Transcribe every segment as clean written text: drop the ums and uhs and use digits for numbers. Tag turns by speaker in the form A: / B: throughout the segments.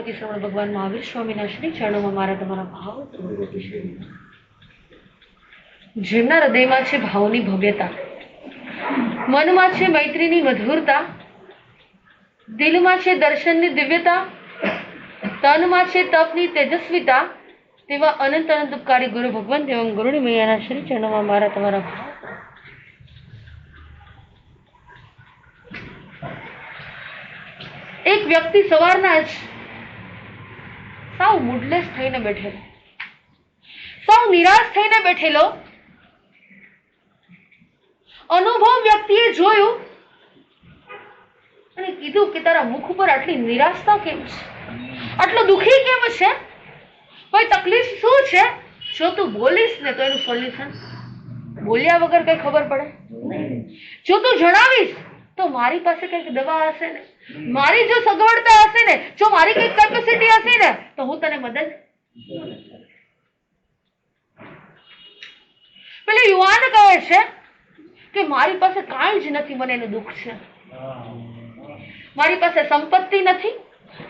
A: ગણપતિ શ્રવણ ભગવાન મહાવીર સ્વામીના શ્રી ચરણોમાં મારા તમારા ભાવ જેમના હૃદયમાં છે ભાવની ભવ્યતા, મનમાં છે મૈત્રીની મધુરતા, દિલમાં છે દર્શનની દિવ્યતા, તનમાં છે તપની તેજસ્વીતા, તેવા અનંત અનંત ઉપકારી ગુરુ ભગવાન દેવમ ગુરુની મૈયાના શ્રી ચરણોમાં મારા તમારા ભાવ. એક વ્યક્તિ સવારના જ સાવ મૂડલેસ થઈને બેઠેલો, સાવ નિરાશ થઈને બેઠેલો. અનુભવ વ્યક્તિએ જોયું અને કીધું કે તારા મુખ ઉપર આટલી નિરાશતા કેમ છે, આટલો દુઃખી કેમ છે, કોઈ તકલીફ શું છે? જો તું બોલીશ ને તો એનું સોલ્યુશન બોલ્યા વગર કઈ ખબર પડે. જો તું જણાવીશ તો મારી પાસે કઈક દવા હશે ને, મારી જો સગવડતા હશે ને, જો મારી કઈક કેપેસિટી હશે ને તો હું તને મદદ. પેલો યુવાન કહે છે કે મારી પાસે કાંઈ જ નથી, મને એનું દુઃખ છે. મારી પાસે સંપત્તિ નથી,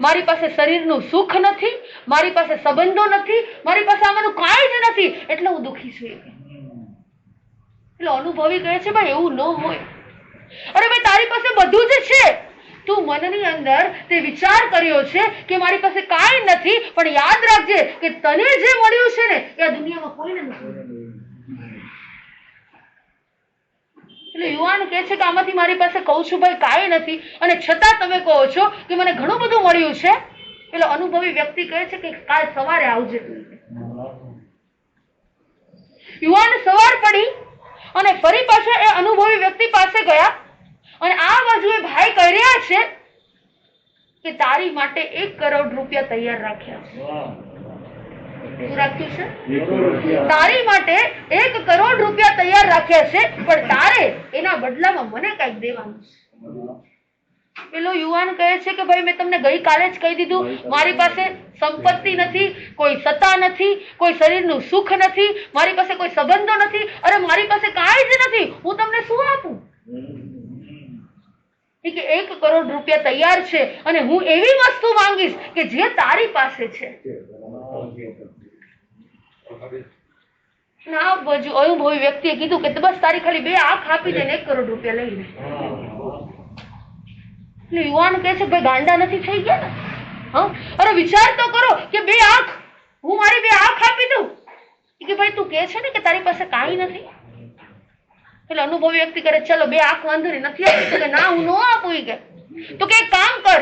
A: મારી પાસે શરીરનું સુખ નથી, મારી પાસે સંબંધો નથી, મારી પાસે આમાંનું કાંઈ જ નથી, એટલે હું દુઃખી છું. એટલે અનુભવી કહે છે ભાઈ એવું ન હોય. અરે ભાઈ તારી પાસે બધું જ છે, તું મનની અંદર તે વિચાર કર્યો છે કે મારી પાસે કાંઈ નથી, પણ યાદ રાખજે કે તને જે મળ્યું છે ને એ આ દુનિયામાં કોઈને નથી. એટલે યુવાન કહે છે કે આમાંથી મારી પાસે કહું છું ભાઈ કાંઈ નથી, અને છતાં તમે કહો છો કે મને ઘણું બધું મળ્યું છે. એટલે અનુભવી વ્યક્તિ કહે છે કે કાલ સવારે આવજે. યુવાન સવાર પડી અને ફરી પાછા એ અનુભવી વ્યક્તિ પાસે ગયા અને આ બાજુ એ ભાઈ કહી રહ્યા છે કે તારી માટે 1 કરોડ રૂપિયા તૈયાર રાખ્યા છે. શું રાખ્યું છે? તારી માટે 1 કરોડ રૂપિયા તૈયાર રાખ્યા છે, પણ તારે એના બદલામાં મને કઈક દેવાનું છે. પેલો યુવાન કહે છે કે ભાઈ મેં તમને ગઈકાલે જ કહી દીધું, મારી પાસે સંપત્તિ નથી, કોઈ સત્તા નથી, કોઈ શરીરનું સુખ નથી, મારી પાસે કોઈ સંબંધો નથી, અરે મારી પાસે કાંઈ જ નથી, હું તમને શું આપું? કે 1 કરોડ રૂપિયા તૈયાર છે અને હું એવી વસ્તુ માંગીશ કે જે તારી પાસે છે. ના બાજુ અનુભવી વ્યક્તિએ કીધું કે બસ તારી ખાલી 2 આંખ આપી દે ને 1 કરોડ રૂપિયા લઈ લે. એટલે યુવાન કહે છે ભાઈ ગાંડા નથી થઈ ગયા ને? હા, અરે વિચાર તો કરો કે 2 આંખ, હું મારી 2 આંખ આપી દઉં કે ભાઈ તું કહે છે ને કે તારી પાસે કાંઈ નથી. એટલે અનુભવી વ્યક્તિ કરે ચલો 2 આંખ વાંધો નથી આપી, કે ના હું ન આપું. કે તો કે એક કામ કર,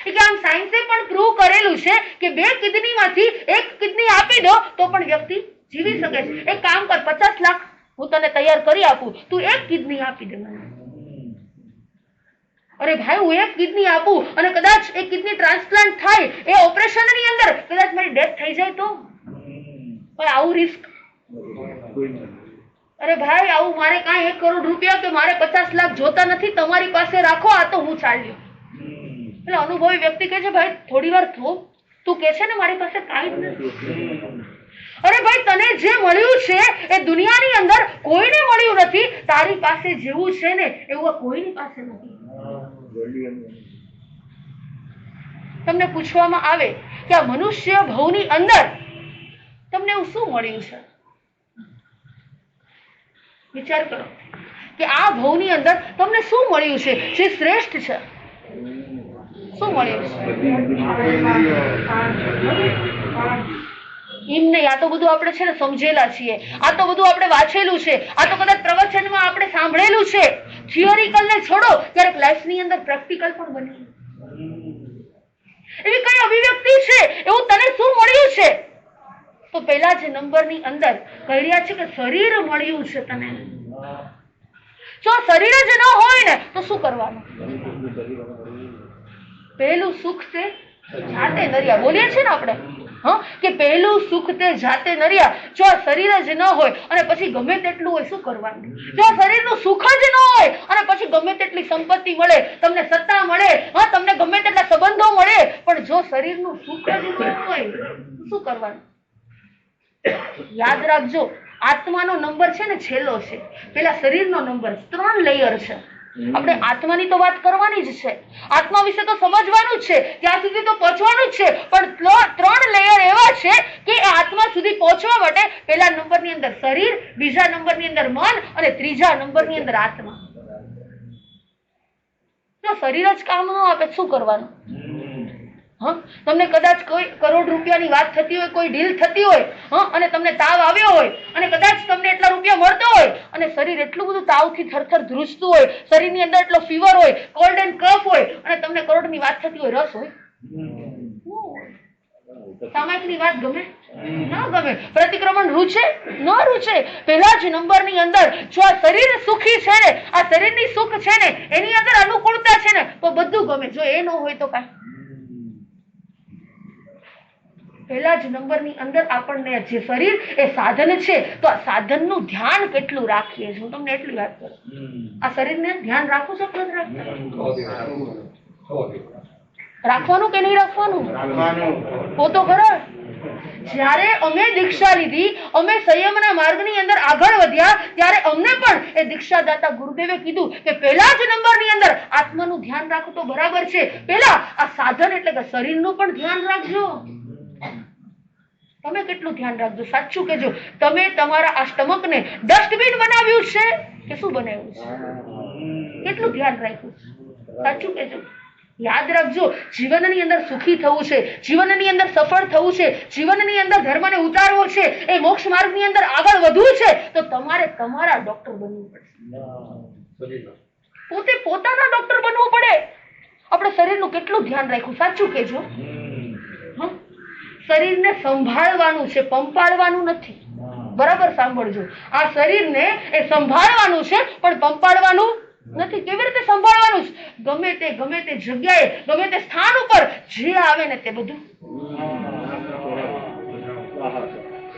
A: કે આમ સાયન્સે પણ પ્રૂવ કરેલું છે કે 2 કિડનીમાંથી 1 કિડની આપી દો તો પણ વ્યક્તિ જીવી શકે છે. એક કામ કર, 50 લાખ હું તને તૈયાર કરી આપું, તું 1 કિડની આપી દે મને. અરે ભાઈ હું 1 કિડની આપું અને કદાચ એ કિડની ટ્રાન્સપ્લાન્ટ થાય, એ ઓપરેશનની અંદર કદાચ મારી ડેથ થઈ જાય તો? પણ આવું રિસ્ક, અરે ભાઈ આવું મારે કાંઈ 1 કરોડ રૂપિયા કે મારે 50 લાખ જોતા નથી, તમારી પાસે રાખો, આ તો હું ચાલ્યો. એટલે અનુભવી વ્યક્તિ કહે છે ભાઈ થોડી વાર થોભ, તું કહે છે ને મારી પાસે કાંઈ જ નથી. અરે ભાઈ તને જે મળ્યું છે એ દુનિયાની અંદર કોઈને મળ્યું નથી, તારી પાસે જેવું છે ને એવું કોઈની પાસે નથી. તમને પૂછવામાં આવે કે આ મનુષ્ય ભવની અંદર તમને એવું શું મળ્યું છે? વિચાર કરો કે આ ભવની અંદર તમને શું મળ્યું છે જે શ્રેષ્ઠ છે? શું મળ્યું છે? એમ નહીં, આ તો બધું આપણે છે ને સમજેલા છીએ, આ તો બધું આપણે વાંચેલું છે, આ તો કદાચ પ્રવચનમાં આપણે સાંભળેલું છે. થિયોરિકલ ને છોડો, ક્યારેક લાઈફની અંદર પ્રેક્ટિકલ પણ બને. એવી કઈ અભિવ્યક્તિ છે, એવું તને શું મળ્યું છે? તો પહેલા જ નંબરની અંદર કહી રહ્યા છે કે શરીર મળ્યું છે તને. જો શરીર જ ન હોય ને તો શું કરવાનું? પહેલું સુખ છે જાતે નર્યા, બોલીએ છીએ ને આપણે, હા, કે પહેલું સુખ તે જાતે નર્યા. જો શરીર જ ન હોય અને પછી ગમે તેટલું હોય, શું કરવાનું? જો શરીરનું સુખ જ ન હોય અને પછી ગમે તેટલી સંપત્તિ મળે, તમને સત્તા મળે, હા, તમને ગમે તેટલા સંબંધો મળે, પણ જો શરીરનું સુખ જ ન હોય શું કરવાનું? યાદ રાખજો, આત્માનો નંબર છે ને છેલ્લો છે, પેલા શરીરનો નંબર 3 લેયર છે. આપણે આત્માની તો વાત કરવાની જ છે, આત્મા વિશે તો સમજવાનું જ છે, ત્યાં સુધી તો પહોંચવાનું જ છે, પણ 3 લેયર એવા છે કે એ આત્મા સુધી પહોંચવા માટે પહેલા નંબરની અંદર શરીર, બીજા નંબરની અંદર મન અને ત્રીજા નંબરની અંદર આત્મા. જો શરીર જ કામ ન આપે શું કરવાનું? તમને કદાચ કોઈ કરોડ રૂપિયાની વાત થતી હોય, કોઈ ડીલ થતી હોય અને તમને તાવ આવ્યો હોય અને કદાચ તમને એટલા રૂપિયા મળતો હોય અને શરીર એટલું બધું તાવથી થરથર ધ્રુજતું હોય, શરીરની અંદર એટલો ફીવર હોય, કોલ્ડ એન્ડ કફ હોય અને તમને કરોડની વાત થતી હોય, રસ હોય, સામાયિકની વાત ગમે ના ગમે? પ્રતિક્રમણ રૂચે ન રૂચે? પહેલા જ નંબરની અંદર જો આ શરીર સુખી છે ને, આ શરીરની સુખ છે ને, એની અંદર અનુકૂળતા છે ને, તો બધું ગમે. જો એ ન હોય તો કાંઈ. પહેલા જ નંબરની અંદર આપણને જે શરીર એ સાધન છે, તો આ સાધનનું ધ્યાન કેટલું રાખીએ છીએ, હું તમને એટલી વાત કરું. આ શરીરને ધ્યાન રાખો છો કે રાખવાનું કે નહીં રાખવાનું? તો ખરા. જ્યારે અમે દીક્ષા લીધી, અમે સંયમના માર્ગની અંદર આગળ વધ્યા, ત્યારે અમને પણ એ દીક્ષાદાતા ગુરુદેવે કીધું કે પહેલા જ નંબરની અંદર આત્માનું ધ્યાન રાખો તો બરાબર છે, પહેલા આ સાધન એટલે કે શરીરનું પણ ધ્યાન રાખજો. તમે કેટલું ધ્યાન રાખજો? સાચું કેજો, તમે તમારા આ સ્ટમકને ડસ્ટબિન બનાવ્યું છે કે શું બનાવ્યું છે? કેટલું ધ્યાન રાખ્યું? સાચું કેજો. યાદ રાખજો, જીવનની અંદર સુખી થવું છે, જીવનની અંદર સફળ થવું છે, જીવનની અંદર ધર્મને ઉતારવો છે, એ મોક્ષ માર્ગની અંદર આગળ વધવું છે, તો તમારે તમારા ડોક્ટર બનવું પડશે. પોતે પોતાના ડોક્ટર બનવું પડે. આપણે શરીરનું કેટલું ધ્યાન રાખ્યું? સાચું કેજો. શરીરને સંભાળવાનું છે, પંપાડવાનું નથી. બરાબર સાંભળજો, આ શરીરને એ સંભાળવાનું છે પણ પંપાડવાનું નથી. કેવી રીતે સંભાળવાનું છે? ગમે તે જગ્યાએ, ગમે તે સ્થાન ઉપર જે આવે ને તે બધું.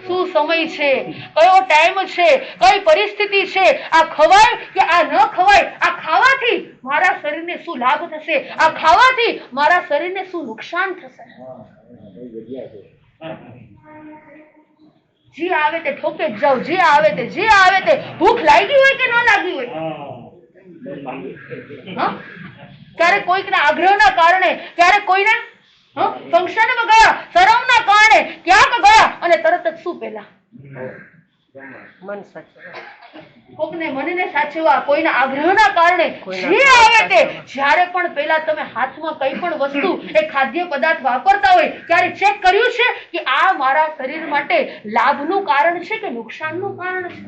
A: શું સમય છે, કયો ટાઈમ છે, કઈ પરિસ્થિતિ છે, આ ખવાય કે આ ન ખવાય, આ ખાવાથી મારા શરીરને શું લાભ થશે, આ ખાવાથી મારા શરીરને શું નુકસાન થશે. જે આવે તે ઠોકે જ જાવ, જે આવે તે ભૂખ લાગી હોય કે ન લાગી હોય, ક્યારેક કોઈકના આગ્રહના કારણે, ક્યારેક કોઈના ફંક્શનમાં ગયા, શરમના કારણે ક્યાંક ગયા અને તરત જ શું પેલા મન સાચવવા, કોકને મનને સાચવવા, કોઈના આગ્રહના કારણે જે આવે તે, જ્યારે પણ પેલા તમે હાથમાં કઈ પણ વસ્તુ એ ખાદ્ય પદાર્થ વાપરતા હોય ત્યારે ચેક કર્યું છે કે આ મારા શરીર માટે લાભનું કારણ છે કે નુકસાનનું કારણ છે?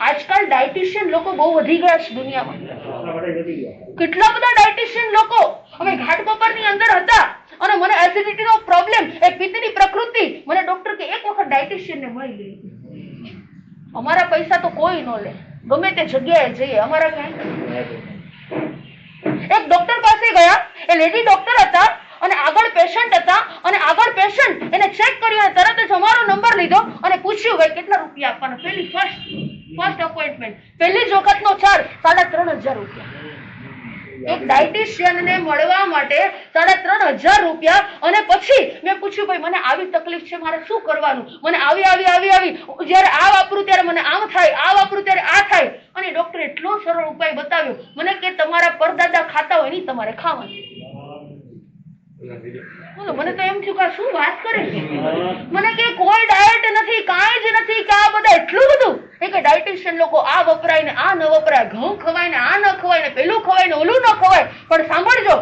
A: આજકાલ ડાયટિશિયન લોકો બહુ વધી ગયા છે દુનિયામાં. કેટલા બધા ડાયટિશિયન લોકો. અમે ઘાટકોપરની અંદર હતા અને મને એસિડિટી નો પ્રોબ્લેમ, એ પિત્તની પ્રકૃતિ, મને ડોક્ટર કે એક વખત ડાયટિશિયન ને મળી ગઈ. અમારા પૈસા તો કોઈ ન લે, ગમે તે જગ્યાએ જઈએ, અમારા કઈ. એક ડોક્ટર પાસે ગયા, એ લેડી ડોક્ટર હતા અને આગળ પેશન્ટ હતા અને આગળ પેશન્ટ એને ચેક કર્યું અને તરત જ અમારો નંબર લીધો અને પૂછ્યું ભાઈ કેટલા રૂપિયા આપવાના. પેલી ફર્સ્ટ અપોઇન્ટમેન્ટ, પહેલી જ વખતનો ચાર્જ 3,500 રૂપિયા. એક ડાયટિશિયન ને મળવા માટે 3,500 રૂપિયા. અને પછી મેં પૂછ્યું ભાઈ મને આવી તકલીફ છે, મારે શું કરવાનું? મને આવી જયારે આ વાપરું ત્યારે મને આમ થાય, આ વાપરું ત્યારે આ થાય. અને ડોક્ટરે એટલો સરળ ઉપાય બતાવ્યો મને કે તમારા પરદાદા ખાતા હોય નહીં તમારે ખાવાનું. બોલો, મને તો એમ થયું કે શું વાત કરે છે. મને કે કોઈ ડાયટ નથી, કાંઈ જ નથી, કે આ બધા એટલું બધું. એ કે ડાયટિશિયન લોકો આ વપરાય ને આ ન વપરાય, ઘઉં ખવાય ને આ ન ખવાય ને પેલું ખવાય ને ઓલું ન ખવાય. પણ સાંભળજો,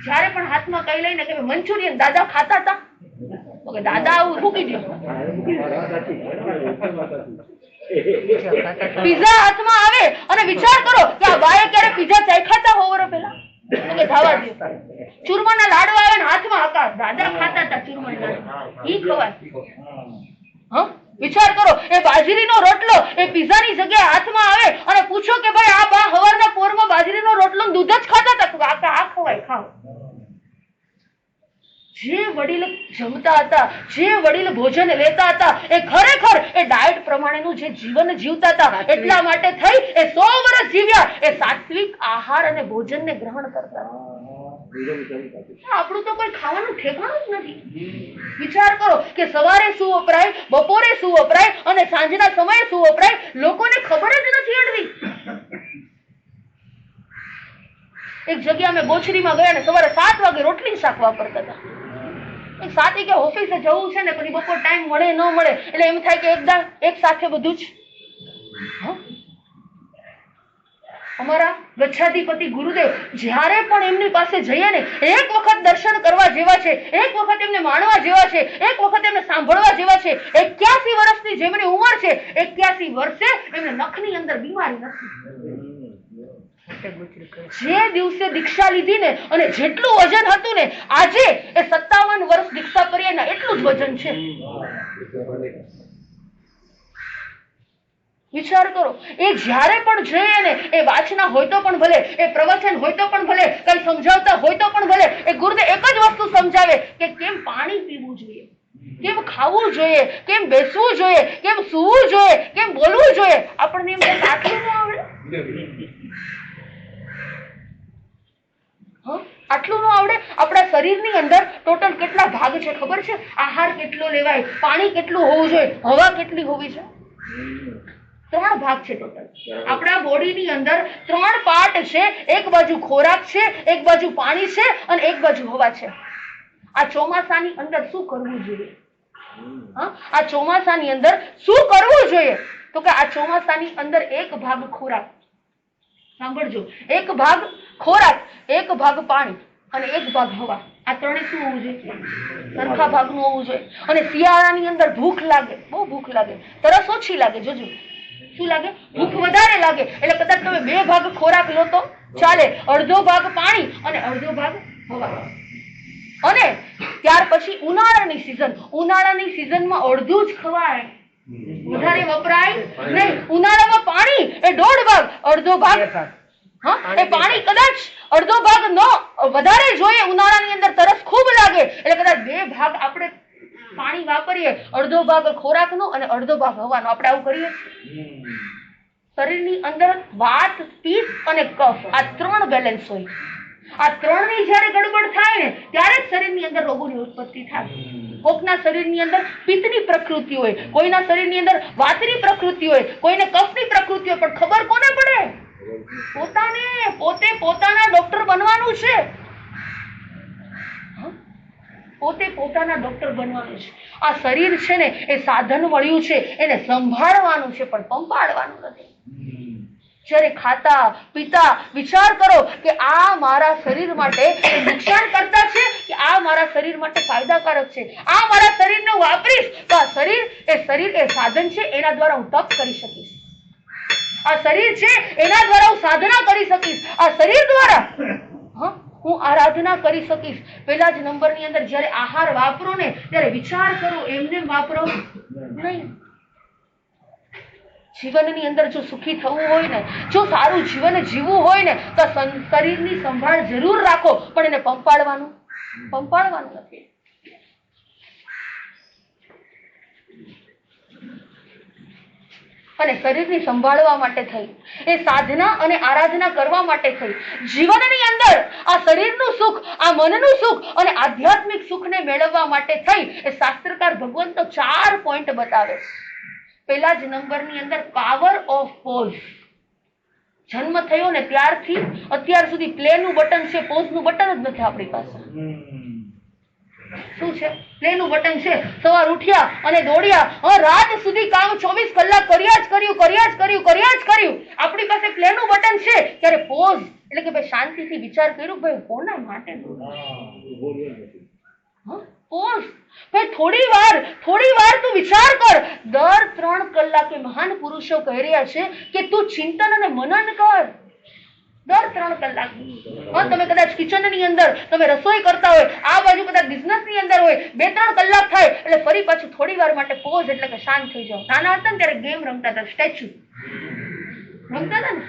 A: જયારે પણ હાથમાં કઈ લઈને કે મંચુરિયન દાદા ખાતા હતા, તો કે દાદા આવું મૂકી દો. પીઝા હાથમાં આવે અને વિચાર કરો કે આ બાએ ક્યારે પીઝા ચાખ્યા હોવરો પેલા, તો કે ધાવા દો. ચૂરમાના લાડવા આવે ને હાથમાં હકા, દાદા ખાતા હતા ચૂરમાના લાડવા, ઈ ખવાય. વિચાર કરો, એ બાજરીનો રોટલો એ પીઝાની જગ્યાએ હાથમાં આવે અને પૂછો કે ભાઈ આ બા હવારના પોરમાં બાજરીનો રોટલો દૂધ જ ખાતા હતા, તો આ ખવાય, ખાવ. જે વડીલ જમતા હતા, જે વડીલ ભોજન લેતા હતા, એ ખરેખર એ ડાયટ પ્રમાણેનું જે જીવન જીવતા હતા. એટલા માટે થઈ એ 100 વર્ષ જીવ્યા. એ સાત્વિક આહાર અને ભોજનને ગ્રહણ કરતા. આપણું તો કોઈ ખાવાનું ઠેકાણું જ નથી. વિચાર કરો કે સવારે શું વપરાય, બપોરે શું વપરાય અને સાંજના સમયે શું વપરાય, લોકોને ખબર જ નથી. એક જગ્યા અમે બોચરીમાં ગયા ને સવારે 7 વાગે રોટલી શાક વાપરતા હતા. 7 વાગે ઓફિસે જવું છે ને પછી બપોર ટાઈમ મળે ન મળે એટલે એમ થાય કે એક સાથે બધું જ. અમારા ગચ્છાધિપતિ ગુરુદેવ જ્યારે પણ એમની પાસે જઈએ ને એક વખત દર્શન કરવા જેવા છે, એક વખત એમને માણવા જેવા છે, એક વખત એમને સાંભળવા જેવા છે. 81 વર્ષની જેમની ઉંમર છે, 81 વર્ષે એમને નખની અંદર બીમારી નથી. જે દિવસે દીક્ષા લીધી ને અને જેટલું વજન હતું ને આજે એ 57 વર્ષ દીક્ષા કરીએ ને એટલું જ વજન છે. વિચાર કરો, એ જ્યારે પણ જોઈએ ને એ વાંચના હોય તો પણ ભલે, એ પ્રવચન હોય તો પણ ભલે, કઈ સમજાવતા હોય તો પણ ભલે, એ ગુરુદેવ એક જ વસ્તુ સમજાવે કે કેમ પાણી પીવું જોઈએ, કેમ ખાવું જોઈએ, કેમ બેસવું જોઈએ, કેમ સૂવું જોઈએ, કેમ બોલવું જોઈએ. આપણને એમ આટલું ન આવડે, આટલું ન આવડે. આપણા શરીરની અંદર ટોટલ કેટલા ભાગ છે ખબર છે? આહાર કેટલો લેવાય, પાણી કેટલું હોવું જોઈએ, હવા કેટલી હોવી છે? 3 ભાગ છે ટોટલ. આપણા બોડીની અંદર 3 પાર્ટ છે. એક બાજુ ખોરાક છે, એક બાજુ પાણી છે અને એક બાજુ હવા છે. આ ચોમાસાની અંદર શું કરવું જોઈએ? આ ચોમાસાની અંદર શું કરવું જોઈએ? તો કે આ ચોમાસાની અંદર એક ભાગ ખોરાક, સાંભળજો, એક ભાગ ખોરાક, એક ભાગ પાણી અને એક ભાગ હવા. આ ત્રણે શું હોવું જોઈએ? સરખા ભાગનું હોવું જોઈએ. અને શિયાળાની અંદર ભૂખ લાગે, બહુ ભૂખ લાગે, તરસ ઓછી લાગે. જોજો શું લાગે? ભૂખ વધારે લાગે. એટલે કદાચ તમે 2 ભાગ ખોરાક લો તો ચાલે, અડધો ભાગ પાણી અને અડધો ભાગ હવા. અને ત્યાર પછી ઉનાળાની સિઝન, ઉનાળાની સિઝનમાં અડધું જ ખવાય, વધારે વપરાય નહીં. ઉનાળામાં પાણી એ 1.5 ભાગ, અડધો ભાગ એ પાણી કદાચ અડધો ભાગ ન વધારે જોઈએ. ઉનાળાની અંદર તરસ ખૂબ લાગે એટલે કદાચ 2 ભાગ આપણે પાણી વાપરીએ, અડધો ભાગ ખોરાકનો અને અડધો ભાગ હવાનો. આપણે આવું કરીએ. શરીરની અંદર વાત, પિત્ત અને કફ આ 3 બેલેન્સ હોય. આ 3ની જ્યારે ગડબડ થાય ને ત્યારે જ શરીરની અંદર રોગોની ઉત્પત્તિ થાય. કોકના શરીરની અંદર પિત્તની પ્રકૃતિ હોય, કોઈના શરીરની અંદર વાતની પ્રકૃતિ હોય, કોઈને કફની પ્રકૃતિ હોય. પણ ખબર કોને પડે? પોતાને. પોતે પોતાના ડોક્ટર બનવાનું છે. પોતે પોતાના ડોક્ટર બનવાનું છે. આ શરીર છે ને એ સાધન મળ્યું છે, એને સંભાળવાનું છે પણ પંપાડવાનું નથી. જ્યારે ખાતા પીતા વિચાર કરો કે આ મારા શરીર માટે નુકસાન કરતા છે કે આ મારા શરીર માટે ફાયદાકારક છે. આ મારા શરીરને વાપરીશ તો આ શરીર એ સાધન છે, એના દ્વારા હું તપ કરી શકીશ. આ શરીર છે એના દ્વારા હું સાધના કરી શકીશ. આ શરીર દ્વારા હું આરાધના કરી શકીશ. પહેલા જ નંબરની અંદર જ્યારે આહાર વાપરો ને ત્યારે વિચાર કરો, એમને વાપરો નહીં. જીવનની અંદર જો સુખી થવું હોય ને, જો સારું જીવન જીવવું હોય ને તો શરીરની સંભાળ જરૂર રાખો, પણ એને પંપાડવાનું નથી. અને શરીરની સંભાળવા માટે થઈ, એ સાધના અને આરાધના કરવા માટે થઈ, જીવનની અંદર આ શરીરનું સુખ, આ મનનું સુખ અને આધ્યાત્મિક સુખને મેળવવા માટે થઈ એ શાસ્ત્રકાર ભગવંતો 4 પોઈન્ટ બતાવે છે. પહેલા જ નંબરની અંદર પાવર ઓફ પોઝ. જન્મ થયો ને ત્યારથી અત્યાર સુધી પ્લેનું બટન છે, પોઝનું બટન જ નથી આપણી પાસે. શું છે? પ્લેનું બટન છે. સવાર ઉઠ્યા અને દોડ્યા, રાત સુધી કામ 24 કલાક કર્યા જ કર્યું. આપણી પાસે પ્લેનું બટન છે. ત્યારે પોઝ એટલે કે ભાઈ શાંતિથી વિચાર કર્યો, ભાઈ કોના માટે પોઝ. ભાઈ થોડી વાર તું વિચાર કર. દર 3 કલાકે મહાન પુરુષો કહી રહ્યા છે કે તું ચિંતન અને મનન કર. દર 3 કલાક. તમે કદાચ કિચનની અંદર તમે રસોઈ કરતા હોય, આ બાજુ કદાચ બિઝનેસની અંદર હોય, 2-3 કલાક થાય એટલે ફરી પાછું થોડી વાર માટે પોઝ એટલે કે શાંત થઈ જાવ. નાના હતા ને ત્યારે ગેમ રમતા હતા, સ્ટેચ્યુ રમતા હતા ને.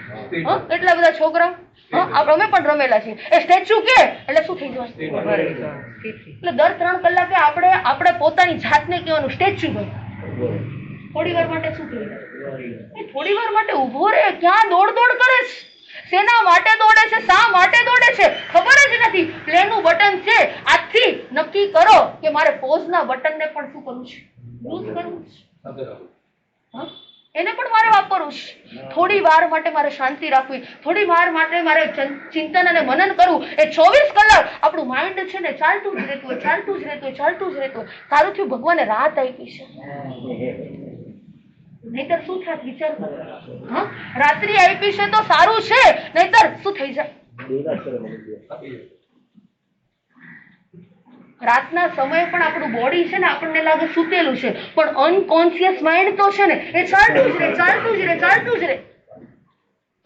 A: એટલા બધા છોકરા અમે પણ રમેલા છીએ. એ સ્ટેચ્યુ કે એટલે શું થઈ જવાનું? એટલે દર 3 કલાકે આપણે પોતાની જાતને કહેવાનું સ્ટેચ્યુ ભાઈ. થોડી વાર માટે શું થઈ જાય? થોડી વાર માટે ઉભો રહે. ક્યાં દોડ કરે છે? શેના માટે દોડે છે? શા માટે દોડે છે? ખબર જ નથી. પ્લેનું બટન છે. આજથી નક્કી કરો કે મારે પોઝના બટનને પણ શું કરવું છે? યુઝ કરવું છે. એને પણ મારે વાપરવું છે. થોડી વાર માટે મારે શાંતિ રાખવી, થોડી વાર માટે મારે ચિંતન અને મનન કરવું. એ 24 કલાક આપણું માઇન્ડ છે ને ચાલતું જ રહેતું હોય, ચાલતું જ રહેતું હોય, ચાલતું જ રહેતું હોય. સારું થયું ભગવાને રાત આપી છે, નહીતર શું થાત વિચાર કરો. હા, રાત્રિ આપી છે તો સારું છે, નહીતર શું થઈ જાય. રાતના સમયે પણ આપણું બોડી છે ને આપણને લાગે સૂતેલું છે, પણ અનકોન્શિયસ માઇન્ડ તો છે ને એ ચાલતું જ રહે, ચાલતું જ રહે, ચાલતું જ રહે.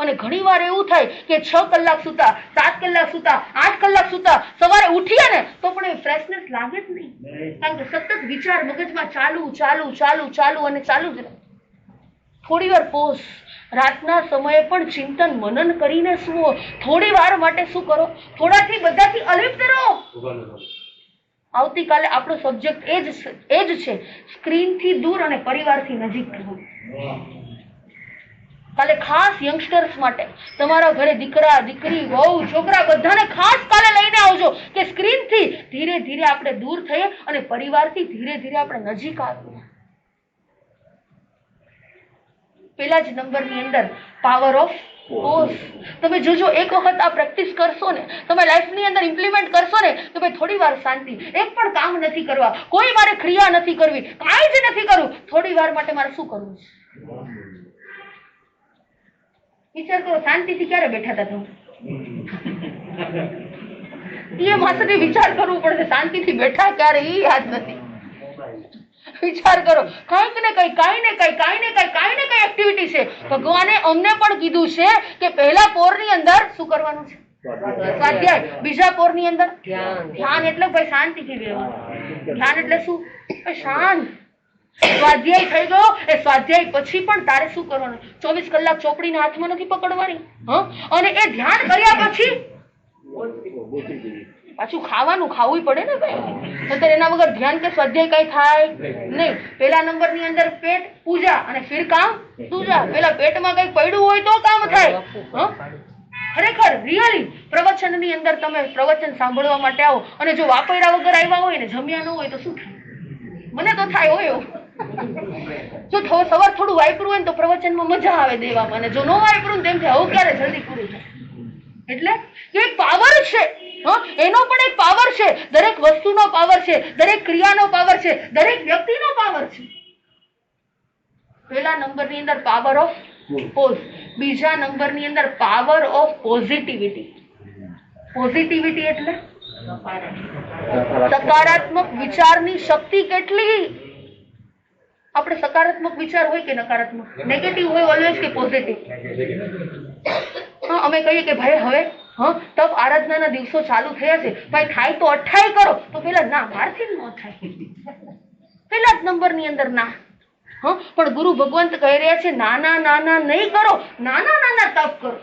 A: અને ઘણી વાર એવું થાય કે 6 કલાક સૂતા, 7 કલાક સૂતા, 8 કલાક સૂતા, સવારે ઉઠીએ ને તો પણ એ ફ્રેશનેસ લાગે જ નહીં, કારણ કે સતત વિચાર મગજમાં ચાલુ ચાલુ ચાલુ ચાલુ અને ચાલુ જ રહે. થોડી વાર પોઝ, રાતના સમયે પણ ચિંતન મનન કરીને સુવો. થોડી વાર માટે શું કરો, થોડાથી બધાથી અલિપ્ત રહો. આવતીકાલે આપણો સબ્જેક્ટ એ જ છે, સ્ક્રીનથી દૂર અને પરિવારથી નજીક રહેવું. કાલે ખાસ યંગસ્ટર્સ માટે તમારા ઘરે દીકરા, દીકરી, વહુ, છોકરા બધાને ખાસ કાલે લઈને આવજો કે સ્ક્રીનથી ધીરે ધીરે આપણે દૂર થઈએ અને પરિવારથી ધીરે ધીરે આપણે નજીક આવીએ. પેલા જ નંબરની અંદર પાવર ઓફ પોઝ. તમે જોજો, એક વખત આ પ્રેક્ટિસ કરશો ને, તમે લાઈફની અંદર ઇમ્પ્લિમેન્ટ કરશો ને કે ભાઈ થોડી વાર શાંતિ, એક પણ કામ નથી કરવા, કોઈ મારે ક્રિયા નથી કરવી, કાંઈ જ નથી કરવું, થોડી વાર માટે મારે શું કરવું છે. વિચાર કરો, શાંતિથી ક્યારે બેઠા હતા તમે? એ માસથી વિચાર કરવું પડશે, શાંતિથી બેઠા ક્યારે એ યાદ નથી. વિચાર કરો, કાંઈક ને કઈ, કાંઈ ને કઈ, કાંઈ ને કઈ, કાંઈ ને કઈ એક્ટિવિટી છે. ભગવાને અમને પણ કીધું છે કે પહેલા પોરની અંદર શું કરવાનું છે? સ્વાધ્યાય. બીજા પોરની અંદર ધ્યાન. એટલે ભાઈ શાંતિથી રહેવાનું. ધ્યાન એટલે શું? શાંત. સ્વાધ્યાય થઈ ગયો, એ સ્વાધ્યાય પછી પણ તારે શું કરવાનું? 24 કલાક ચોપડીના હાથમાં નથી પકડવાની. અને એ ધ્યાન કર્યા પછી પાછું ખાવું પડે ને ભાઈ, તો એના વગર ધ્યાન કે સ્વાધ્યાય કઈ થાય નહીં. પેલા નંબરની અંદર પેટ પૂજા અને ફિર કામ દૂજા. પેલા પેટમાં કઈ પડ્યું હોય તો કામ થાય. ખરેખર રિયલી પ્રવચનની અંદર તમે પ્રવચન સાંભળવા માટે આવો અને જો વાપર્યા વગર આવ્યા હોય ને, જમ્યા ન હોય તો શું થાય? મને તો થાય હોય એવું. જો સવાર થોડું વાપરું હોય ને તો પ્રવચનમાં મજા આવે દેવામાં, અને જો ન વાપરું ને તેમ થાય હવે ક્યારે જલ્દી પૂરું થાય. એટલે એક પાવર છે, એનો પણ એક પાવર છે. દરેક વસ્તુનો પાવર છે, દરેક ક્રિયાનો પાવર છે, દરેક વ્યક્તિનો પાવર છે. પહેલા નંબરની અંદર પાવર ઓફ પોઝ. બીજા નંબરની અંદર પાવર ઓફ પોઝિટિવિટી. પોઝિટિવિટી એટલે સકારાત્મક વિચારની શક્તિ કેટલી. આપણે સકારાત્મક વિચાર હોય કે નકારાત્મક, નેગેટિવ હોય ઓલવેઝ કે પોઝિટિવ? અમે કહીએ કે ભાઈ હવે તપ આરાધનાના દિવસો ચાલુ થયા છે, ભાઈ થાય તો 28 કરો, તો પેલા ના, મારથી ન થાય. પેલા જ નંબરની અંદર ના. પણ ગુરુ ભગવંત કહી રહ્યા છે નાના નાના નહીં કરો, નાના નાના તપ કરો.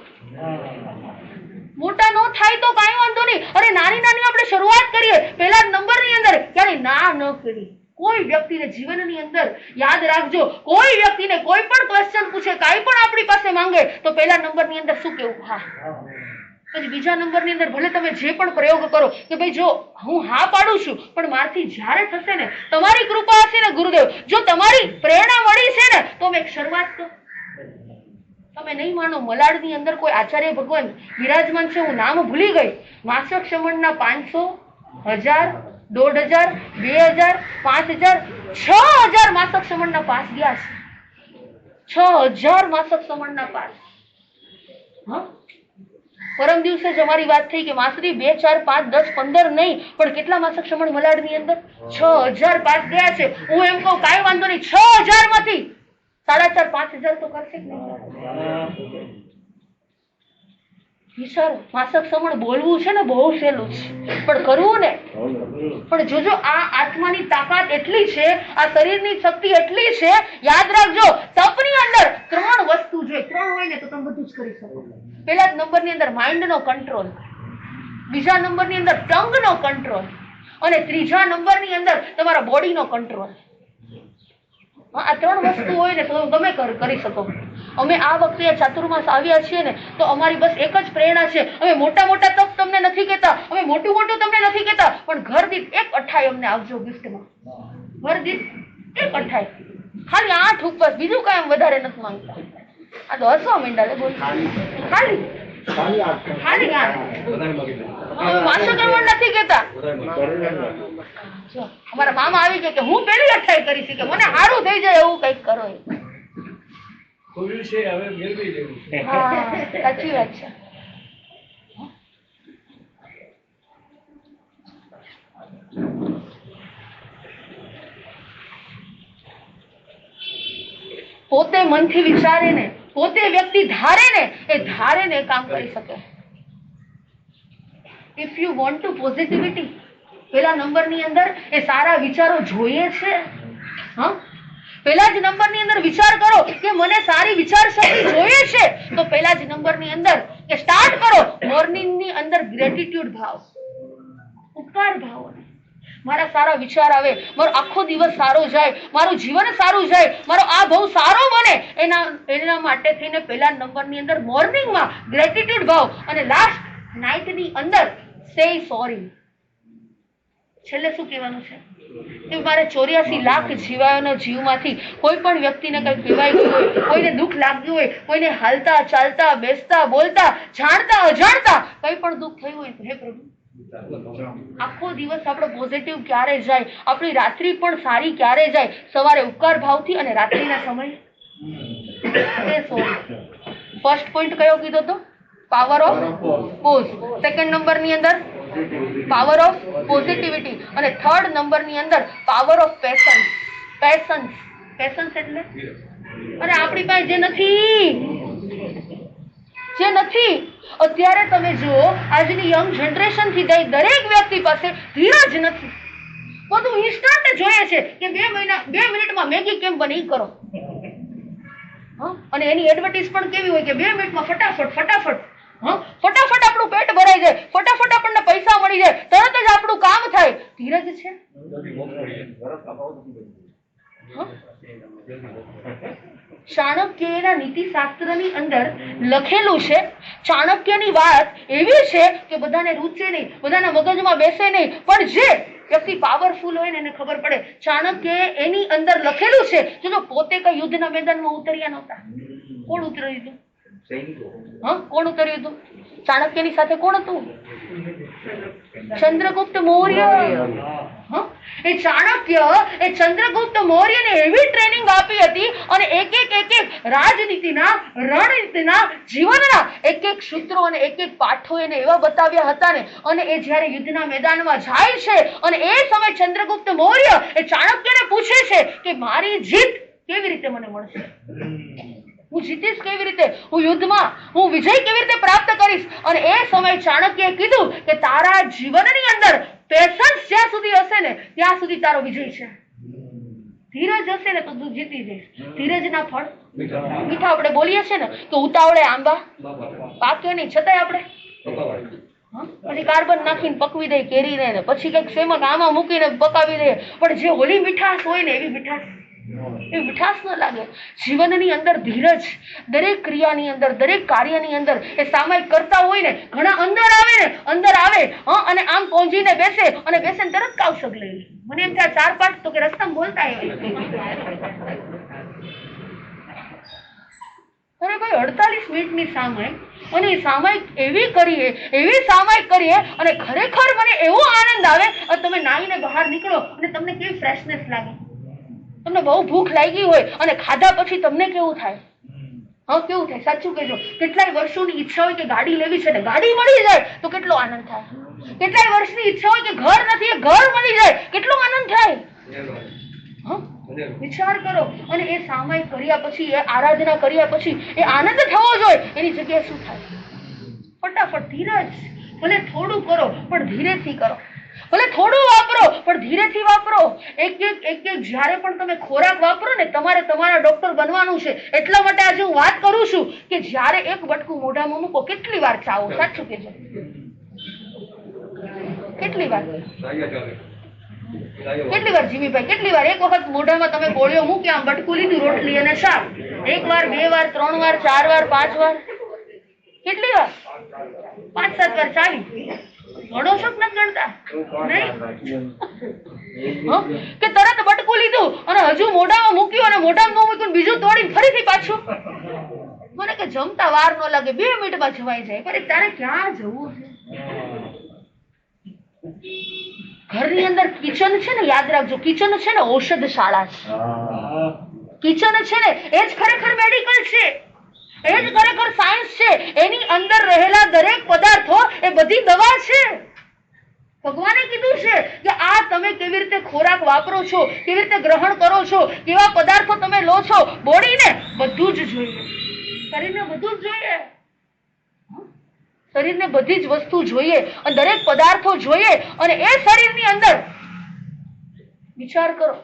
A: મોટા ન થાય તો કાંઈ વાંધો નહીં, અરે નાની નાની આપણે શરૂઆત કરીએ પેલા જ નંબરની અંદર. ક્યારે ના ન કરી. કોઈ વ્યક્તિને જીવનની અંદર યાદ રાખજો, કોઈ વ્યક્તિને કોઈ પણ ક્વેશ્ચન પૂછે, કાંઈ પણ આપણી પાસે માંગે તો પહેલા નંબરની અંદર શું કેવું? હા. પછી બીજા નંબરની અંદર ભલે તમે જે પણ પ્રયોગ કરો કે ભાઈ જો હું હા પાડું છું, પણ મારથી જ્યારે થશે ને, તમારી કૃપા હશે ને ગુરુદેવ, જો તમારી પ્રેરણા મળી છે ને, તો અમે એક શરૂઆત કરો. તમે નહીં માનો, મલાડની અંદર કોઈ આચાર્ય ભગવાન બિરાજમાન છે, હું નામ ભૂલી ગઈ. માસક શ્રમણના 500, 1000, 1500, 2000, 5000, 6000 માસક શ્રમણના પાસ ગયા છે. 6000 માસક શ્રમણના પાસ. પરમ દિવસે જ અમારી વાત થઈ કે માસરી 2, 4, 5, 10, 15 નહીં, પણ કેટલા માસક શ્રમણ મલાડની અંદર? 6000 પાસ ગયા છે. હું એમ કહું કાંઈ વાંધો નહીં, 6000 માંથી 4.5, 5000 તો કરશે જ નહીં. વિચારો, માસક શ્રમણ બોલવું છે ને બહુ સહેલું છે, પણ કરવું ને. પણ જોજો આ આત્માની તાકાત એટલી છે, આ શરીરની શક્તિ એટલી છે. યાદ રાખજો, તપની અંદર 3 વસ્તુ જોઈએ. 3 હોય ને તો તમે બધું જ કરી શકો. પહેલા જ નંબરની અંદર માઇન્ડનો કંટ્રોલ, બીજા નંબરની અંદર ટંગનો કંટ્રોલ, અને ત્રીજા નંબરની અંદર તમારા બોડીનો કંટ્રોલ. આ 3 વસ્તુ હોય ને તો તમે કરી શકો. અમે આ વખતે ચાતુર્માસ આવ્યા છીએ ને, તો અમારી બસ એક જ પ્રેરણા છે. અમે મોટા મોટા તપ તમને નથી કહેતા, અમે મોટું મોટું તમને નથી કહેતા, પણ ઘર દીઠ 1 28 અમને આપજો ગિફ્ટમાં. ઘર દીઠ 1 28. ખાલી 8 ઉપવાસ, બીજું કાંઈ વધારે નથી માંગતા. આ તો હસવા માંડ્યા બોલ, ખાલી 8. વાંચો કરવા નથી કેતા. અમારા મામા આવી ગયા કે હું પેલી 28 કરી કે મને સારું થઈ જાય એવું કઈક કરો. સાચી વાત છે. પોતે મનથી વિચારે ને, પોતે વ્યક્તિ ધારે ને, એ ધારે ને કામ કરી શકે. If you want to positivity, પેલા નંબરની અંદર એ સારા વિચારો જોઈએ છે. હા, પેલા જ નંબરની અંદર વિચાર કરો કે મને સારી વિચાર શક્તિ જોઈએ છે, તો પેલા જ નંબરની અંદર કે સ્ટાર્ટ કરો મોર્નિંગની અંદર ગ્રેટિટ્યુડ ભાવ, ઉપકાર ભાવ. મારા સારા વિચાર આવે, મારો આખો દિવસ સારો જાય, મારું જીવન સારું જાય, મારો આ બહુ સારો બને, એના માટે થઈને પેલા નંબરની અંદર મોર્નિંગમાં ગ્રેટિટ્યુડ ભાવ, અને લાસ્ટ નાઇટની અંદર સે સોરી. છેલ્લે શું કહેવાનું છે કે મારે 84 લાખ જીવાયોના જીવમાંથી કોઈ પણ વ્યક્તિને કંઈ કહેવાય ગયું હોય, કોઈને દુઃખ લાગ્યું હોય, કોઈને હાલતા ચાલતા બેસતા બોલતા જાણતા અજાણતા કંઈ પણ દુઃખ થયું હોય, હે પ્રભુ આખો દિવસ આપણો પોઝિટિવ ક્યારે જાય, આપણી રાત્રિ પણ સારી ક્યારે જાય, સવારે ઉપકાર ભાવથી અને રાત્રિના સમય. ફર્સ્ટ પોઈન્ટ કયો કીધો તો? Power of pose. સેકન્ડ નંબરની અંદર પાવર ઓફ પોઝિટિવિટી, અને થર્ડ નંબરની અંદર પાવર ઓફ પેશન્સ. પેશન્સ એટલે અરે આપણી પાસે જે નથી અત્યારે તમે જુઓ, આજની યંગ જનરેશન થી દરેક વ્યક્તિ પાસે ધીરજ નથી. બધું ઇન્સ્ટન્ટ જોઈએ છે કે 2 મિનિટમાં મેગી કેમ બને ઈ કરો. અને એની એડવર્ટાઇઝ પણ કેવી હોય કે 2 મિનિટમાં ફટાફટ આપણું પેટ ભરાઈ જાય, ફટાફટ આપણને પૈસા મળી જાય, તરત જ આપણું કામ થાય. ધીરજ છે? ચાણક્યના નીતિશાસ્ત્રની અંદર લખેલું છે, ચાણક્યની વાત એવી છે કે બધાને રૂચે નહીં, બધાના મગજમાં બેસે નહીં, પણ જે વ્યક્તિ પાવરફુલ હોય ને એને ખબર પડે. ચાણક્યએ એની અંદર લખેલું છે, જો પોતે કઈ યુદ્ધના મેદાનમાં ઉતર્યા નહોતા. કોણ ઉતર્યું હતું? કોણ ઉતર્યું હતું? ચાણક્યની સાથે કોણ હતું? ચંદ્રગુપ્ત મૌર્ય. એ ચાણક્ય એ ચંદ્રગુપ્ત મૌર્યને એવી ટ્રેનિંગ આપી હતી, અને એક રાજનીતિના, રણનીતિના, જીવનના એક સૂત્રો અને એક પાઠો એને એવા બતાવ્યા હતા ને, અને એ જ્યારે યુદ્ધના મેદાનમાં જાય છે અને એ સમય ચંદ્રગુપ્ત મૌર્ય એ ચાણક્યને પૂછે છે કે મારી જીત કેવી રીતે મને મળશે, હું જીતીશ કેવી રીતે, હું યુદ્ધમાં હું વિજય કેવી રીતે પ્રાપ્ત કરીશ. અને એ સમયે ચાણક્યએ કીધું કે તારા જીવનની અંદર પેશન્સ જ્યાં સુધી હશે ને ત્યાં સુધી તારો વિજય છે. ધીરજ હશે ને તો તું જીતી જઈશ. ધીરજના ફળ મીઠા. આપણે બોલીએ છીએ ને કે ઉતાવળે આંબા પાકે નહીં, છતાંય આપણે પછી કાર્બન નાખીને પકવી દઈએ કેરીને, ને પછી કંઈક સેમક આમાં મૂકીને પકાવી દઈએ, પણ જે ઓલી મીઠાશ હોય ને એવી મીઠાશ ન લાગે. જીવનની અંદર ધીરજ, દરેક ક્રિયાની અંદર, દરેક કાર્યની અંદર એ સામાયિક કરતા હોય ને, ઘણા અંદર આવે અને આમ પહોંચીને બેસે તરત કાવસક લઈ લે. મને એમ થાય 4-5 તો કે રસ્તામાં બોલતા અરે ભાઈ 48 મિનિટની સામાયિક, અને એ સામાયિક એવી કરીએ અને ખરેખર મને એવો આનંદ આવે. તમે નાહીને બહાર નીકળો અને તમને કેવી ફ્રેશનેસ લાગે. તમને બહુ ભૂખ લાગી હોય અને ખાધા પછી તમને કેવું થાય? કેવું થાય? સાચું કહેજો. કેટલાય વર્ષોની ઈચ્છા હોય કે ગાડી લેવી છે ને ગાડી મળી જાય તો કેટલો આનંદ થાય. કેટલાય વર્ષની ઈચ્છા હોય કે ઘર નથી, એ ઘર મળી જાય કેટલો આનંદ થાય. વિચાર કરો. અને એ સામાયિક કર્યા પછી, એ આરાધના કર્યા પછી એ આનંદ થવો જોઈએ. એની જગ્યાએ શું થાય? ફટાફટ ધીરજ. ભલે થોડું કરો પણ ધીરેથી કરો, ભલે થોડું વાપરો પણ ધીરેથી વાપરો. એક જ્યારે પણ તમે ખોરાક વાપરો ને, તમારે તમારા ડોક્ટર બનવાનું છે. એટલા માટે આજે હું વાત કરું છું કે જ્યારે એક બટકું મોઢામાં મૂકો, કેટલી વાર ચાવો? સાચું કહેજો, કેટલી વાર જીવીભાઈ, કેટલી વાર? એક વખત મોઢામાં તમે ગોળીઓ મૂકી, આમ બટકું લીધું, રોટલી અને શાક, 1 વાર, 2 વાર, 3 વાર, 4 વાર, 5 વાર, કેટલી વાર? 5-7 વાર ચાવી. ઘણો શોખ નથી ગણતા નહીં કે તરત બટકું લીધું અને હજુ મોઢામાં મૂક્યું અને મોઢામાં ન મૂક્યું બીજું તોડીને ફરીથી પાછું. મને કે જમતા વાર ન લાગે, 2 મિનિટમાં જવાઈ જાય. પણ તારે ક્યાં જવું છે? ઘરની અંદર કિચન છે ને, યાદ રાખજો, કિચન છે ને ઔષધશાળા છે. કિચન છે ને એ જ ખરેખર મેડિકલ છે, એ જ ખરેખર સાયન્સ છે. એની અંદર રહેલા દરેક પદાર્થો એ બધી દવા છે. ભગવાને કીધું છે કે આ તમે કેવી રીતે ખોરાક વાપરો છો, કેવી રીતે ગ્રહણ કરો છો, કેવા પદાર્થો તમે લો છો, બોડીને બધું જ જોઈએ, શરીરને બધું જ જોઈએ, શરીરને બધી જ વસ્તુ જોઈએ અને દરેક પદાર્થો જોઈએ. અને એ શરીરની અંદર વિચાર કરો,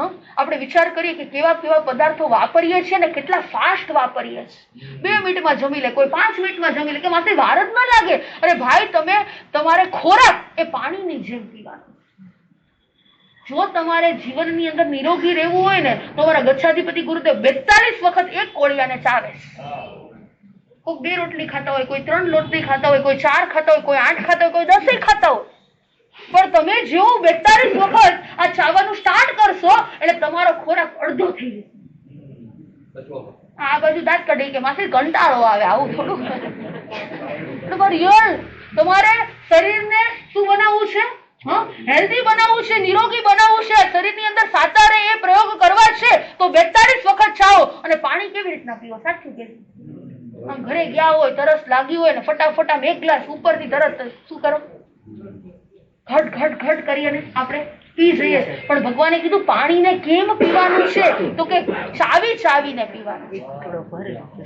A: આપણે વિચાર કરીએ કે કેવા કેવા પદાર્થો વાપરીએ છીએ ને કેટલા ફાસ્ટ વાપરીએ છીએ. 2 મિનિટમાં જમી લે, કોઈ 5 મિનિટમાં જમી લે, કે માથે વાર જ ન લાગે. અરે ભાઈ, તમારે ખોરાક એ પાણીની જેમ પીવાનો. જો તમારે જીવનની અંદર નિરોગી રહેવું હોય ને, તો તમારા ગચ્છાધિપતિ ગુરુદેવ 42 વખત એક કોળિયાને ચાવે. કોઈ 2 રોટલી ખાતા હોય, કોઈ 3 રોટલી ખાતા હોય, કોઈ 4 ખાતા હોય, કોઈ 8 ખાતા હોય, કોઈ 10 ખાતા હોય. પણ તમે જેવું 42 વખત આ ચાવવાનું સ્ટાર્ટ કરશો એટલે તમારો ખોરાક અડધો થઈ જશે. આ બાજુ દાંત કઢી કે માસી કંટાળો આવે, આવું થોડું રિયલ. તમારે શરીરને શું બનાવવું છે? હેલ્ધી બનાવવું છે, નિરોગી બનાવવું છે, શરીરની અંદર સાતારે એ પ્રયોગ કરવા છે. તો 42 વખત ચાવો. અને પાણી કેવી રીતના પીવો? સાચું કે આમ ઘરે ગયા હોય, તરસ લાગી હોય ને ફટાફટ આમ 1 ગ્લાસ ઉપરથી તરત શું કરો? ઘટ ઘટ ઘટ કરી અને આપણે પી જઈએ. પણ ભગવાને કીધું પાણીને કેમ પીવાનું છે? તો કે ચાવી ચાવીને પીવાનું.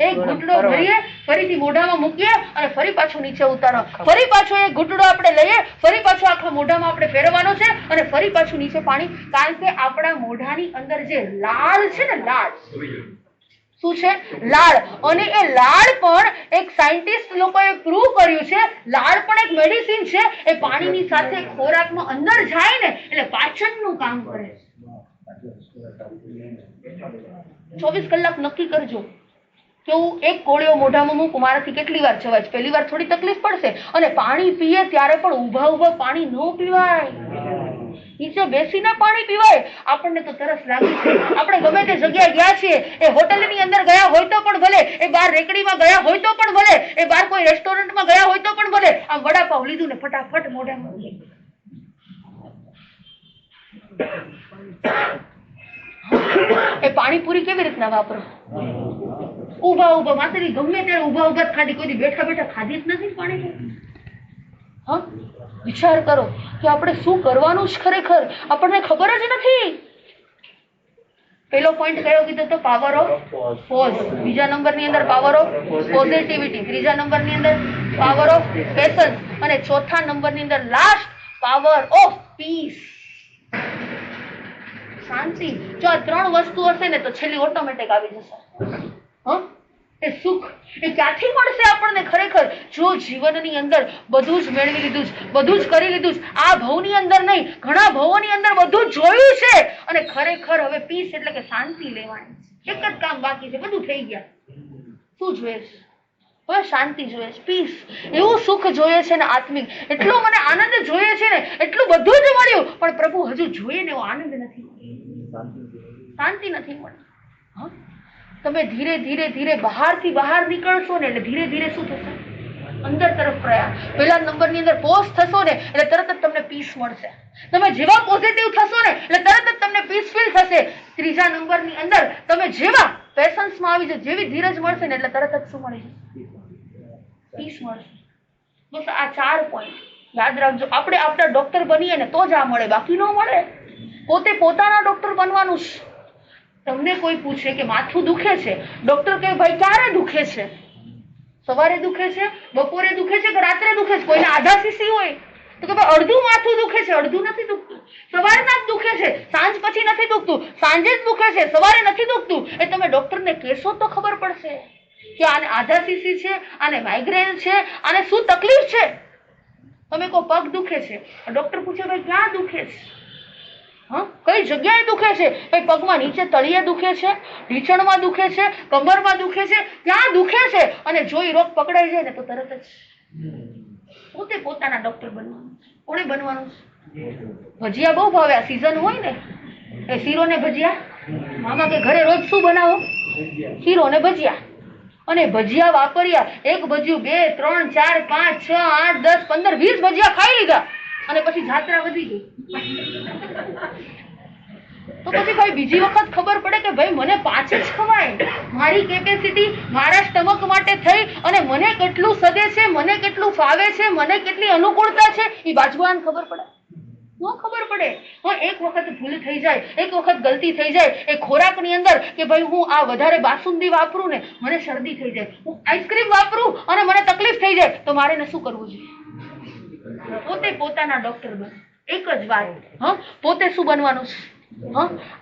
A: એક ઘૂંટડો ભરીએ, ફરીથી મોઢામાં મૂકીએ અને ફરી પાછું નીચે ઉતારો. ફરી પાછો એક ઘૂંટડો આપણે લઈએ, ફરી પાછો આખા મોઢામાં આપણે ફેરવવાનો છે અને ફરી પાછું નીચે પાણી. કારણ કે આપણા મોઢાની અંદર જે લાળ છે ને, લાળ શું છે? લાળ. અને એ લાળ પણ એક સાયન્ટિસ્ટ લોકોએ પ્રૂવ કર્યું છે, લાળ પણ એક મેડિસિન છે. એ પાણીની સાથે ખોરાકમાં અંદર જાય ને એટલે પાચનનું કામ કરે છે. 24 કલાક નક્કી કરજો કે હું એક કોળિયો મોઢામાં મૂકું, મારાથી કેટલી વાર જવાય. પહેલી વાર થોડી તકલીફ પડશે. અને પાણી પીએ ત્યારે પણ ઊભા ઊભા પાણી ન પીવાય, નીચે બેસીને પાણી પીવાય. આપણને તો તરસ લાગી છે, આપણે ગમે તે જગ્યાએ ગયા છીએ, એ હોટલની અંદર ગયા હોય તો પણ ભલે, એ બહાર રેકડીમાં ગયા હોય તો પણ ભલે, એ બહાર કોઈ રેસ્ટોરન્ટમાં ગયા હોય તો પણ ભલે, આ વડાપાવ લીધું ને ફટાફટ મોઢામાં. એ પાણીપુરી કેવી રીતના વાપરો? ઉભા ઉભા માત્ર ગમે ત્યારે ઉભા ઉભા ખાધી, કોઈ બેઠા બેઠા ખાધી જ નથી પાણીપુરી. વિચાર કરો કે આપણે શું કરવાનું છે ખરેખર, આપણને ખબર જ નથી. પેલો પોઈન્ટ કયો કીધો તો? Power of pause. બીજા નંબરની અંદર પાવર ઓફ પોઝિટિવિટી, ત્રીજા નંબરની અંદર પાવર ઓફ પેશન્સ, અને ચોથા નંબરની અંદર લાસ્ટ પાવર ઓફ પીસ, શાંતિ. જો આ 3 વસ્તુ હશે ને તો છેલ્લી ઓટોમેટિક આવી જશે. એ સુખ એ ક્યાંથી મળશે આપણને ખરેખર? જો જીવનની અંદર બધું જ મેળવી લીધું છે, બધું જ કરી લીધું છે, આ ભવની અંદર નહીં, ઘણા ભવોની અંદર બધું જોયું છે, અને ખરેખર હવે પીસ એટલે કે શાંતિ લેવાની. એક જ કામ બાકી છે, બધું થઈ ગયા. શું જોઈએ છે? હવે શાંતિ જોઈએ છે, પીસ. એવું સુખ જોઈએ છે ને આત્મિક. એટલો મને આનંદ જોઈએ છે ને, એટલું બધું જ મળ્યું, પણ પ્રભુ હજુ જોઈએ ને એવો આનંદ નથી, શાંતિ નથી મળતી. તમે ધીરે ધીરે ધીરે બહારથી બહાર નીકળશો ને એટલે ધીરે ધીરે શું થશે? અંદર તરફ પ્રયાણ. પહેલા નંબરની અંદર પોઝ થશો ને એટલે તરત જ તમને પીસ મળશે. તમે જેવા પોઝિટિવ થશો ને એટલે તરત જ તમને પીસ ફીલ થશે. ત્રીજા નંબરની અંદર તમે જેવા પેશન્સમાં આવી જશે, જેવી ધીરજ મળશે ને એટલે તરત જ શું મળી જશે? પીસ મળશે. બસ આ 4 પોઈન્ટ યાદ રાખજો. આપણે આપણા ડોક્ટર બનીએ ને તો જ આ મળે, બાકી ન મળે. પોતે પોતાના ડોક્ટર બનવાનું છે. તમને કોઈ પૂછે કે માથું દુખે છે, ડોક્ટર કહે ભાઈ ક્યારે દુખે છે? સવારે દુખે છે, બપોરે દુખે છે કે રાત્રે દુખે છે? કોઈને આધા સીસી હોય તો કે ભાઈ અડધું માથું દુખે છે, અડધું નથી દુખતું. સવારના જ દુખે છે, સાંજ પછી નથી દુખતું. સાંજે જ દુખે છે, સવારે નથી દુખતું. એ તમે ડોક્ટરને કહેશો તો ખબર પડશે કે આને આધા સીસી છે, આને માઇગ્રેન છે, આને શું તકલીફ છે. તમે કહો પગ દુખે છે, ડોક્ટર પૂછે ભાઈ ક્યાં દુખે છે? કઈ જગ્યાએ દુખે છે? ભાઈ પગમાં નીચે તળિયે દુખે છે, ઢીચણમાં દુખે છે, કમરમાં દુખે છે, ક્યાં દુખે છે? અને જો એ રોગ પકડાઈ જાય ને તો તરત જ પોતે પોતાના ડોક્ટર બનવાનું. કોણે બનવાનું? ભજીયા બહુ ભાવે, આ સીઝન હોય ને એ શીરો ને ભજીયા? મામા કે ઘરે રોજ શું બનાવો? શીરો ને ભજીયા. અને ભજીયા વાપર્યા, એક ભજીયું 2 3 4 5 6 8 10 15 20 ભજીયા ખાઈ લીધા અને પછી જાત્રા વધી ગઈ. તો પછી ભાઈ બીજી વખત ખબર પડે કે ભાઈ મને 5 જ ખવાય, મારી કેપેસિટી મારા સ્ટમક માટે થઈ અને મને કેટલું સદે છે, મને કેટલું ફાવે છે, મને કેટલી અનુકૂળતા છે, એ બાજુવાળાને ખબર પડે? ન ખબર પડે. એક વખત ભૂલ થઈ જાય, એક વખત ગલતી થઈ જાય એ ખોરાકની અંદર કે ભાઈ હું આ વધારે બાસુંદી વાપરું ને મને શરદી થઈ જાય, હું આઈસ્ક્રીમ વાપરું અને મને તકલીફ થઈ જાય, તો મારે ને શું કરવું જોઈએ? પોતે પોતાના ડોક્ટર બને. એક જ વાત, પોતે શું બનવાનું છે?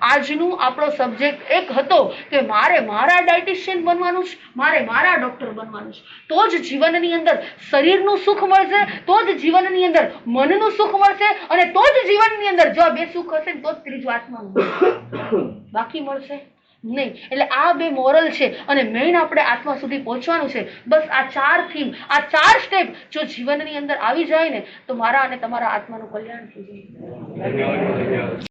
A: આજનું આપણો સબ્જેક્ટ એક હતો કે મારે મારા ડાયટિશિયન બનવાનું છે, મારે મારા ડોક્ટર બનવાનું છે. તો જ જીવનની અંદર શરીરનું સુખ મળશે, તો જ જીવનની અંદર મનનું સુખ મળશે અને તો જ જીવનની અંદર જો બે સુખ હશે તો જ ત્રીજું આત્માનું બાકી મળશે નહીં. એટલે આ બે મોરલ છે અને મેઇન આપણે આત્મા સુધી પહોંચવાનું છે. બસ આ 4 થીમ, આ 4 સ્ટેપ જો જીવનની અંદર આવી જાય ને તો મારા અને તમારા આત્માનું કલ્યાણ થઈ જાય.